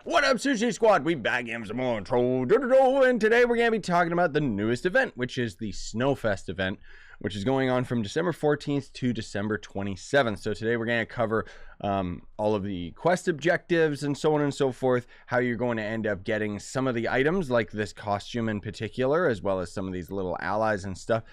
What up, Sushi Squad? We back again some more Trove, and today we're going to be talking about the newest event, which is the Snowfest event, which is going on from December 14th to December 27th. So today we're going to cover all of the quest objectives and so on and so forth, how you're going to end up getting some of the items, like this costume in particular, as well as some of these little allies and stuff.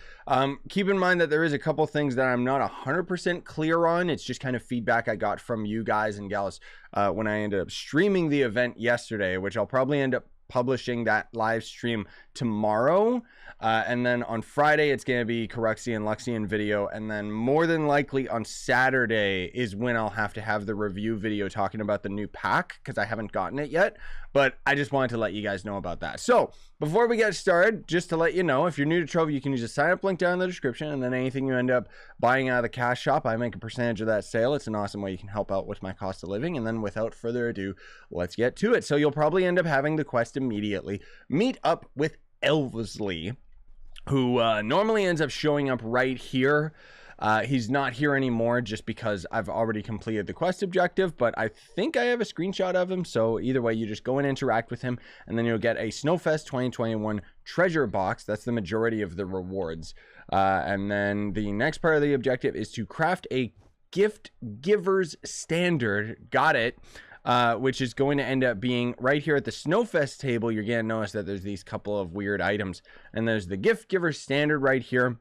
Keep in mind that there is a couple things that I'm not 100% clear on. It's just kind of feedback I got from you guys and gals when I ended up streaming the event yesterday, which I'll probably end up publishing that live stream tomorrow, and then on Friday it's going to be Karuxy and Luxian video, and then more than likely on Saturday is when I'll have to have the review video talking about the new pack, because I haven't gotten it yet, but I just wanted to let you guys know about that. So before we get started, just to let you know, if you're new to Trove, you can use the sign up link down in the description, and then anything you end up buying out of the cash shop, I make a percentage of that sale. It's an awesome way you can help out with my cost of living. And then without further ado, let's get to it. So you'll probably end up having the quest immediately meet up with Qubesly, who normally ends up showing up right here. He's not here anymore just because I've already completed the quest objective, but I think I have a screenshot of him. So either way, you just go and interact with him, and then you'll get a Snowfest 2021 treasure box. That's the majority of the rewards. And then the next part of the objective is to craft a gift giver's standard. Got it. Which is going to end up being right here at the Snowfest table. You're going to notice that there's these couple of weird items, and there's the gift giver standard right here,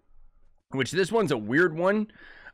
which this one's a weird one.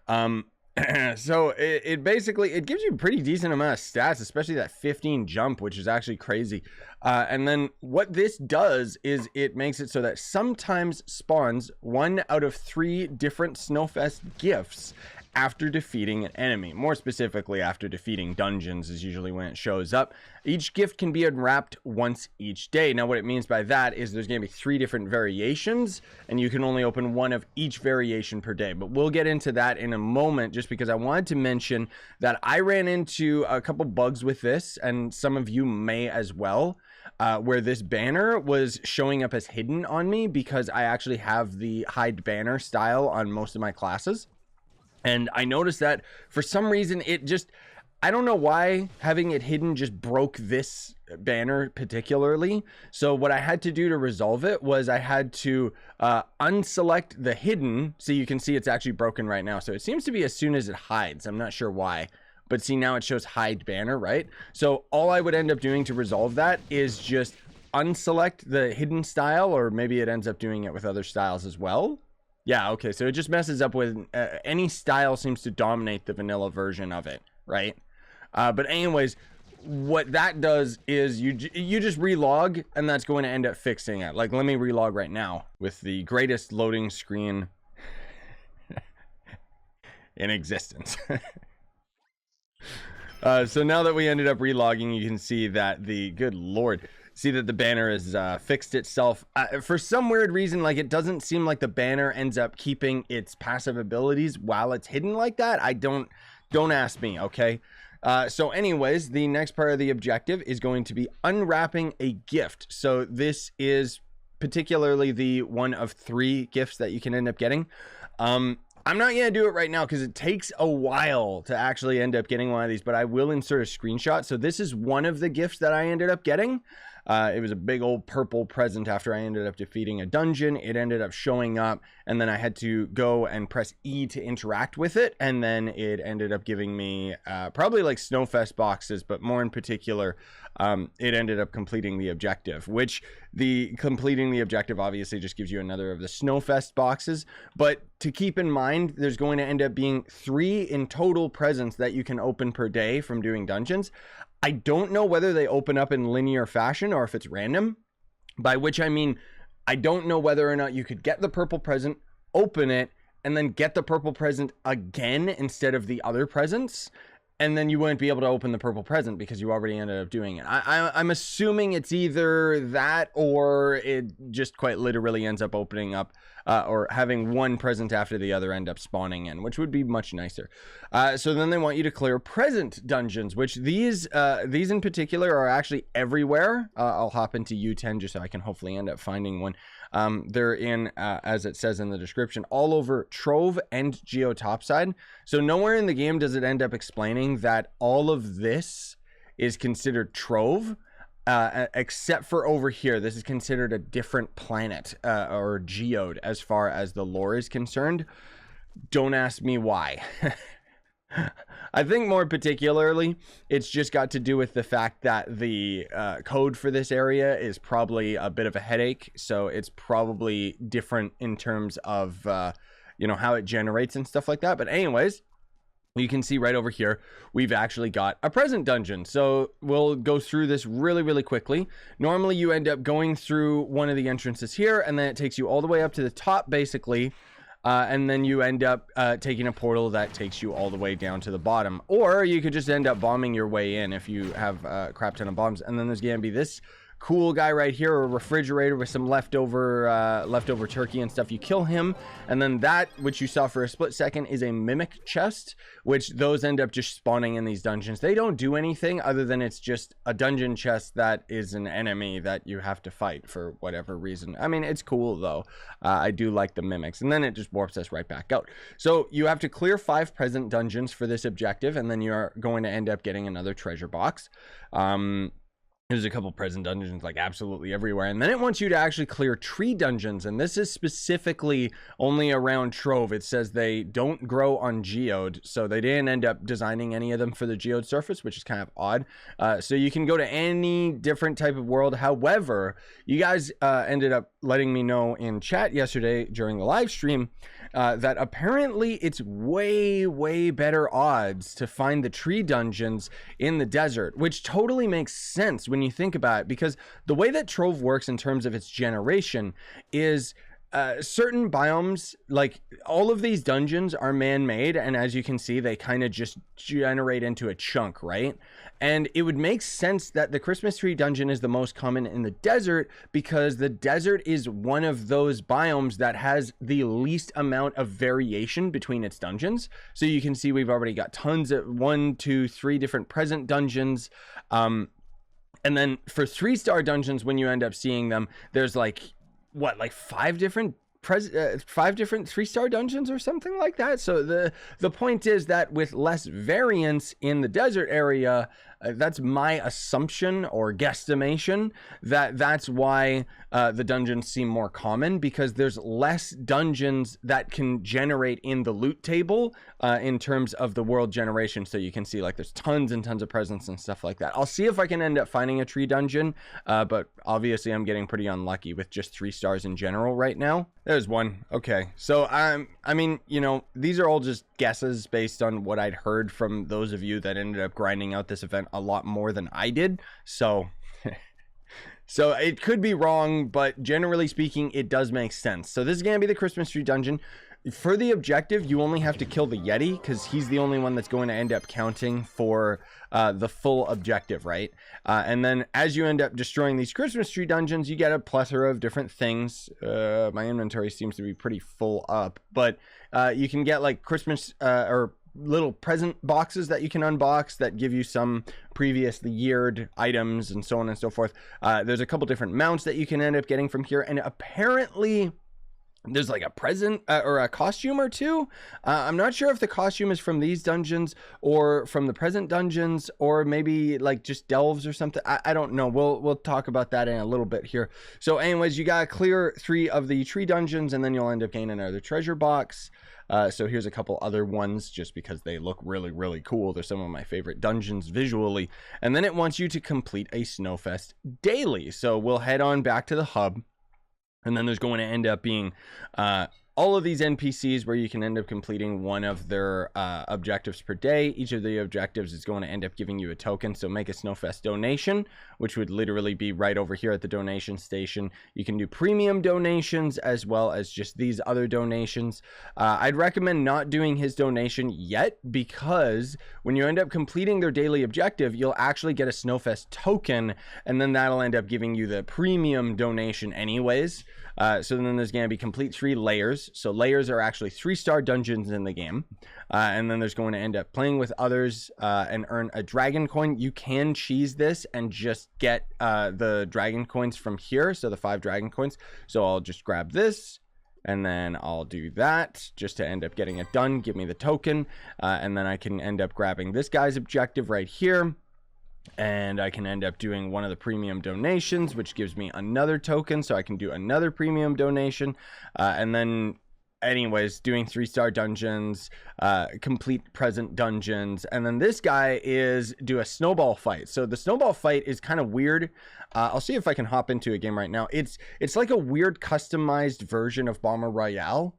So it basically, it gives you a pretty decent amount of stats, especially that 15 jump, which is actually crazy. And then what this does is it makes it so that sometimes spawns 1 out of 3 different Snowfest gifts after defeating an enemy. More specifically, after defeating dungeons is usually when it shows up. Each gift can be unwrapped once each day. Now what it means by that is there's going to be 3 different variations, and you can only open 1 of each variation per day. But we'll get into that in a moment, just because I wanted to mention that I ran into a couple bugs with this, and some of you may as well, where this banner was showing up as hidden on me because I actually have the hide banner style on most of my classes. And I noticed that for some reason it just, I don't know why having it hidden just broke this banner particularly. So what I had to do to resolve it was I had to unselect the hidden, so you can see it's actually broken right now. So it seems to be as soon as it hides. I'm not sure why, but see, now it shows hide banner, right? So all I would end up doing to resolve that is just unselect the hidden style, or maybe it ends up doing it with other styles as well. Yeah, okay, so it just messes up with any style seems to dominate the vanilla version of it, right? But anyways, what that does is you just relog, and that's going to end up fixing it. Like, let me relog right now with the greatest loading screen in existence. So now that we ended up relogging, you can see that the, good lord, see that the banner is fixed itself. For some weird reason, like, it doesn't seem like the banner ends up keeping its passive abilities while it's hidden like that. Don't ask me, okay? So anyways, the next part of the objective is going to be unwrapping a gift. So this is particularly the 1 of 3 gifts that you can end up getting. I'm not going to do it right now because it takes a while to actually end up getting one of these, but I will insert a screenshot. So this is one of the gifts that I ended up getting. It was a big old purple present after I ended up defeating a dungeon. It ended up showing up, and then I had to go and press E to interact with it, and then it ended up giving me probably like Snowfest boxes, but more in particular, it ended up completing the objective, which the completing the objective obviously just gives you another of the Snowfest boxes. But to keep in mind, there's going to end up being 3 in total presents that you can open per day from doing dungeons. I don't know whether they open up in linear fashion or if it's random, by which I mean, I don't know whether or not you could get the purple present, open it, and then get the purple present again instead of the other presents. And then you wouldn't be able to open the purple present because you already ended up doing it. I'm assuming it's either that, or it just quite literally ends up opening up or having one present after the other end up spawning in, which would be much nicer. So then they want you to clear present dungeons, which these in particular are actually everywhere. I'll hop into U10 just so I can hopefully end up finding one. They're in, as it says in the description, all over Trove and Geo Topside. So nowhere in the game does it end up explaining that all of this is considered Trove. except for over here. This is considered a different planet or geode as far as the lore is concerned. Don't ask me why. I think more particularly, it's just got to do with the fact that the code for this area is probably a bit of a headache. So it's probably different in terms of, you know, how it generates and stuff like that. But anyways, you can see right over here, we've actually got a present dungeon. So we'll go through this really, really quickly. Normally, you end up going through one of the entrances here, and then it takes you all the way up to the top, basically. And then you end up taking a portal that takes you all the way down to the bottom. Or you could just end up bombing your way in if you have a crap ton of bombs. And then there's going to be this cool guy right here, a refrigerator with some leftover turkey and stuff. You kill him, and then that, which you saw for a split second, is a mimic chest, which those end up just spawning in these dungeons. They don't do anything other than it's just a dungeon chest that is an enemy that you have to fight for whatever reason. I mean, it's cool though. I do like the mimics, and then it just warps us right back out. So you have to clear 5 present dungeons for this objective, and then you're going to end up getting another treasure box. There's a couple present dungeons like absolutely everywhere. And then it wants you to actually clear tree dungeons. And this is specifically only around Trove. It says they don't grow on geode. So they didn't end up designing any of them for the geode surface, which is kind of odd. So you can go to any different type of world. However, you guys ended up letting me know in chat yesterday during the live stream that apparently it's way, way better odds to find the tree dungeons in the desert, which totally makes sense when you think about it, because the way that Trove works in terms of its generation is certain biomes, like all of these dungeons are man-made, and as you can see, they kind of just generate into a chunk, right? And it would make sense that the Christmas tree dungeon is the most common in the desert, because the desert is one of those biomes that has the least amount of variation between its dungeons. So you can see we've already got tons of 1, 2, 3 different present dungeons. And then for 3-star dungeons, when you end up seeing them, there's like, what, like 5 different 3-star dungeons or something like that. So the point is that with less variance in the desert area, that's my assumption or guesstimation, that's why the dungeons seem more common, because there's less dungeons that can generate in the loot table in terms of the world generation. So you can see like there's tons and tons of presents and stuff like that. I'll see if I can end up finding a tree dungeon, but obviously I'm getting pretty unlucky with just 3 stars in general right now. There's one. Okay, so I mean, you know, these are all just guesses based on what I'd heard from those of you that ended up grinding out this event a lot more than I did. So so it could be wrong, but generally speaking, it does make sense. So this is going to be the Christmas tree dungeon. For the objective, you only have to kill the Yeti, because he's the only one that's going to end up counting for the full objective, right? And then as you end up destroying these Christmas tree dungeons, you get a plethora of different things. My inventory seems to be pretty full up, but you can get like Christmas or little present boxes that you can unbox that give you some previously yeared items and so on and so forth. There's a couple different mounts that you can end up getting from here, and apparently there's like a present or a costume or two. I'm not sure if the costume is from these dungeons or from the present dungeons, or maybe like just delves or something. I don't know. We'll talk about that in a little bit here. So anyways, you gotta clear 3 of the tree dungeons, and then you'll end up gaining another treasure box. So here's a couple other ones just because they look really, really cool. They're some of my favorite dungeons visually. And then it wants you to complete a Snowfest daily. So we'll head on back to the hub. And then there's going to end up being all of these NPCs where you can end up completing one of their objectives per day. Each of the objectives is going to end up giving you a token. So make a Snowfest donation, which would literally be right over here at the donation station. You can do premium donations as well as just these other donations. I'd recommend not doing his donation yet, because when you end up completing their daily objective, you'll actually get a Snowfest token, and then that'll end up giving you the premium donation anyways. So then there's going to be complete 3 layers. So layers are actually 3-star dungeons in the game. And then there's going to end up playing with others and earn a dragon coin. You can cheese this and just get the dragon coins from here. So the 5 dragon coins. So I'll just grab this, and then I'll do that just to end up getting it done. Give me the token. And then I can end up grabbing this guy's objective right here. and I can end up doing one of the premium donations, which gives me another token, so I can do another premium donation, and then anyways, doing 3-star dungeons, complete present dungeons, and then this guy is do a snowball fight. So the snowball fight is kind of weird. I'll see if I can hop into a game right now. It's like a weird customized version of Bomber Royale,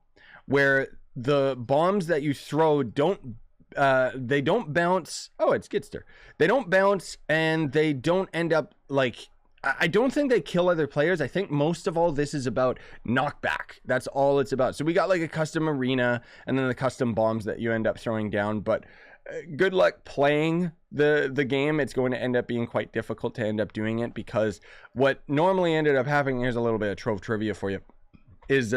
where the bombs that you throw they don't bounce. Oh, it's Gitster. They don't bounce, and they don't end up like, I don't think they kill other players. I think most of all this is about knockback. That's all it's about. So we got like a custom arena and then the custom bombs that you end up throwing down. But good luck playing the game. It's going to end up being quite difficult to end up doing it, because what normally ended up happening, here's a little bit of Trove trivia for you, is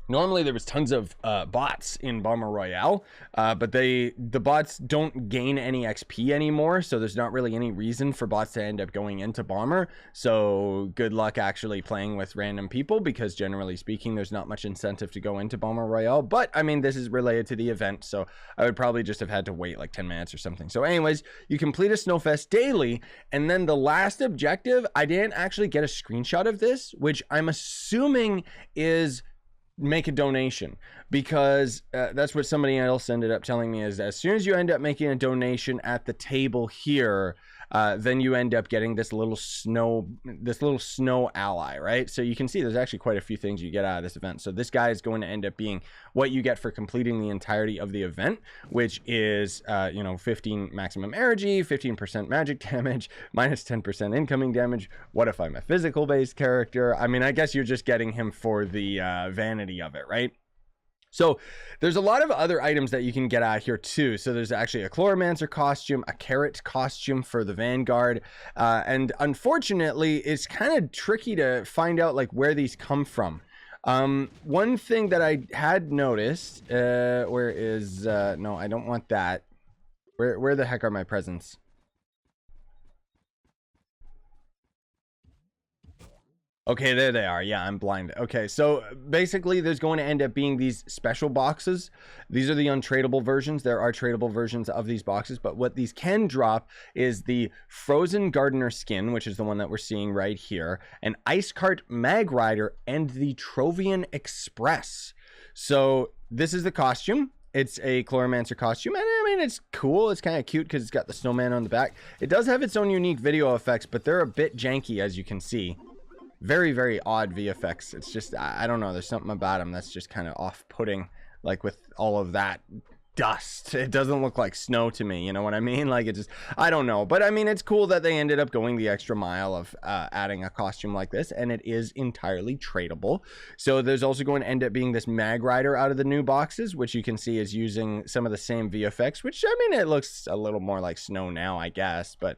normally there was tons of bots in Bomber Royale, but the bots don't gain any XP anymore, so there's not really any reason for bots to end up going into Bomber. So good luck actually playing with random people, because generally speaking there's not much incentive to go into Bomber Royale. But I mean, this is related to the event, so I would probably just have had to wait like 10 minutes or something. So anyways, you complete a Snowfest daily, and then the last objective, I didn't actually get a screenshot of this, which I'm assuming is make a donation, because that's what somebody else ended up telling me, is as soon as you end up making a donation at the table here, then you end up getting this little snow ally, right? So you can see there's actually quite a few things you get out of this event. So this guy is going to end up being what you get for completing the entirety of the event, which is 15 maximum energy, 15% magic damage, minus 10% incoming damage. What if I'm a physical based character? I mean, I guess you're just getting him for the vanity of it, right? So there's a lot of other items that you can get out here too. So there's actually a Chloromancer costume, a Carrot costume for the Vanguard. And unfortunately, it's kind of tricky to find out like where these come from. One thing that I had noticed, where is, no, I don't want that. Where the heck are my presents? Okay, there they are. Yeah, I'm blind. Okay, so basically there's going to end up being these special boxes. These are the untradable versions. There are tradable versions of these boxes, but what these can drop is the Frozen Gardener skin, which is the one that we're seeing right here, an Ice Cart Mag Rider, and the Trovian Express. So this is the costume. It's a Chloromancer costume, and I mean, it's cool. It's kind of cute because it's got the snowman on the back. It does have its own unique video effects, but they're a bit janky, as you can see. Very, very odd VFX. It's just, I don't know, there's something about him that's just kind of off-putting, like with all of that dust. It doesn't look like snow to me, you know what I mean? Like, it just, I don't know. But I mean, it's cool that they ended up going the extra mile of adding a costume like this, and it is entirely tradable. So there's also going to end up being this Mag Rider out of the new boxes, which you can see is using some of the same VFX, which, I mean, it looks a little more like snow now, I guess, but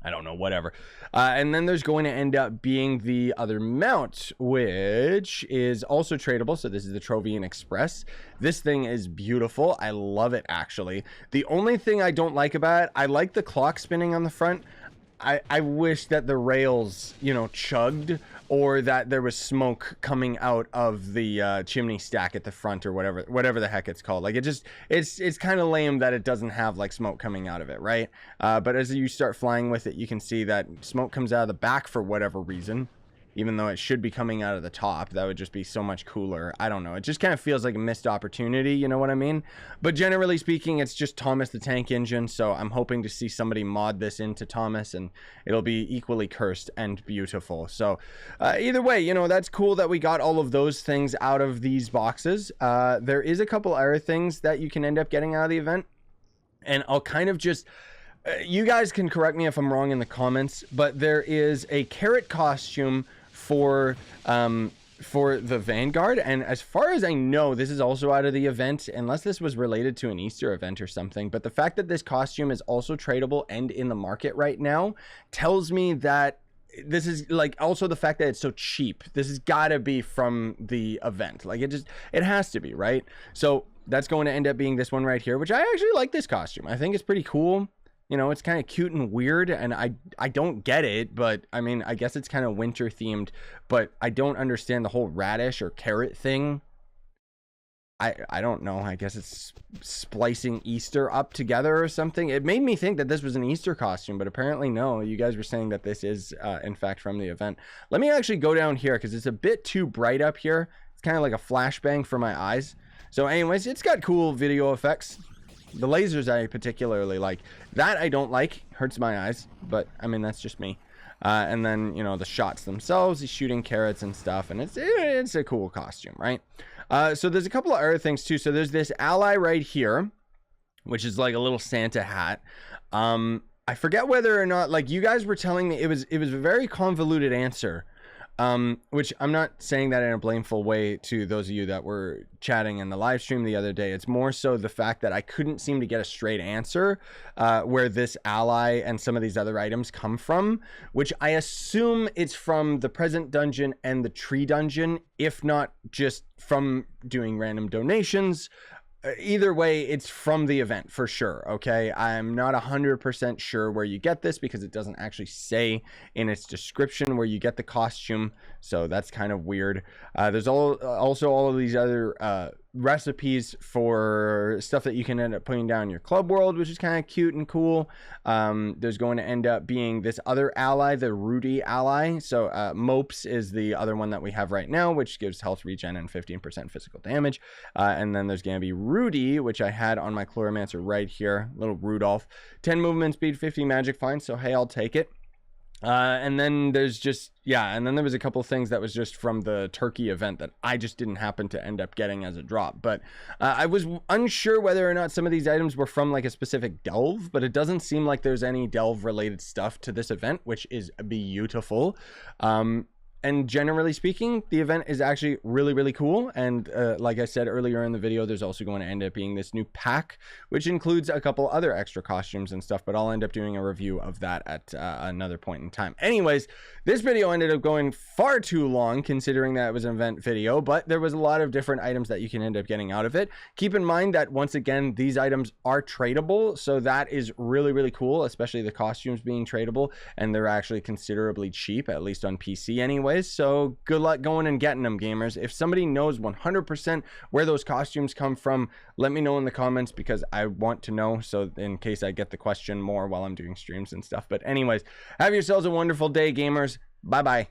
I don't know, whatever. And then there's going to end up being the other mount, which is also tradable. So this is the Trovian Express. This thing is beautiful. I love it, actually. The only thing I don't like about it, I like the clock spinning on the front. I wish that the rails, chugged, or that there was smoke coming out of the chimney stack at the front, or whatever the heck it's called. Like, it's kind of lame that it doesn't have like smoke coming out of it, right? But as you start flying with it, you can see that smoke comes out of the back for whatever reason, even though it should be coming out of the top. That would just be so much cooler. I don't know. It just kind of feels like a missed opportunity, you know what I mean? But generally speaking, it's just Thomas the Tank Engine, so I'm hoping to see somebody mod this into Thomas, and it'll be equally cursed and beautiful. So either way, that's cool that we got all of those things out of these boxes. There is a couple other things that you can end up getting out of the event, and I'll kind of just... you guys can correct me if I'm wrong in the comments, but there is a Carrot costume for the Vanguard, and as far as I know, this is also out of the event, unless this was related to an Easter event or something. But the fact that this costume is also tradable and in the market right now tells me that this is like, also the fact that it's so cheap. This has got to be from the event. Like, it has to be, right? So that's going to end up being this one right here, which I actually like this costume. I think it's pretty cool. It's kind of cute and weird, and I don't get it, but I mean, I guess it's kind of winter themed, but I don't understand the whole radish or carrot thing. I don't know. I guess it's splicing Easter up together or something. It made me think that this was an Easter costume, but apparently no. You guys were saying that this is, in fact, from the event. Let me actually go down here because it's a bit too bright up here. It's kind of like a flashbang for my eyes. So anyways, it's got cool video effects. The lasers I particularly like. That I don't like. Hurts my eyes, but I mean, that's just me. And then, you know, the shots themselves, he's shooting carrots and stuff, and it's a cool costume, right? So there's a couple of other things too. So there's this ally right here, which is like a little Santa hat. I forget whether or not, like, you guys were telling me it was a very convoluted answer. Which I'm not saying that in a blameful way to those of you that were chatting in the live stream the other day. It's more so the fact that I couldn't seem to get a straight answer where this ally and some of these other items come from, which I assume it's from the present dungeon and the tree dungeon, if not just from doing random donations. Either way, it's from the event for sure. Okay, I'm not 100% sure where you get this because it doesn't actually say in its description where you get the costume, so that's kind of weird. There's also all of these other recipes for stuff that you can end up putting down in your club world, which is kind of cute and cool. There's going to end up being this other ally, the Rudy ally. So Mopes is the other one that we have right now, which gives health regen and 15% physical damage. And then there's going to be Rudy, which I had on my Chloromancer right here, little Rudolph. 10 movement speed, 50 magic find, so hey, I'll take it. And then there's just, yeah, and then there was a couple of things that was just from the turkey event that I just didn't happen to end up getting as a drop. But I was unsure whether or not some of these items were from like a specific delve, but it doesn't seem like there's any delve related stuff to this event, which is beautiful. And generally speaking, the event is actually really, really cool. And like I said earlier in the video, there's also going to end up being this new pack, which includes a couple other extra costumes and stuff. But I'll end up doing a review of that at another point in time. Anyways, this video ended up going far too long, considering that it was an event video. But there was a lot of different items that you can end up getting out of it. Keep in mind that, once again, these items are tradable. So that is really, really cool, especially the costumes being tradable. And they're actually considerably cheap, at least on PC anyway. So good luck going and getting them, gamers. If somebody knows 100% where those costumes come from, let me know in the comments because I want to know, so in case I get the question more while I'm doing streams and stuff. But anyways, have yourselves a wonderful day, gamers. Bye bye.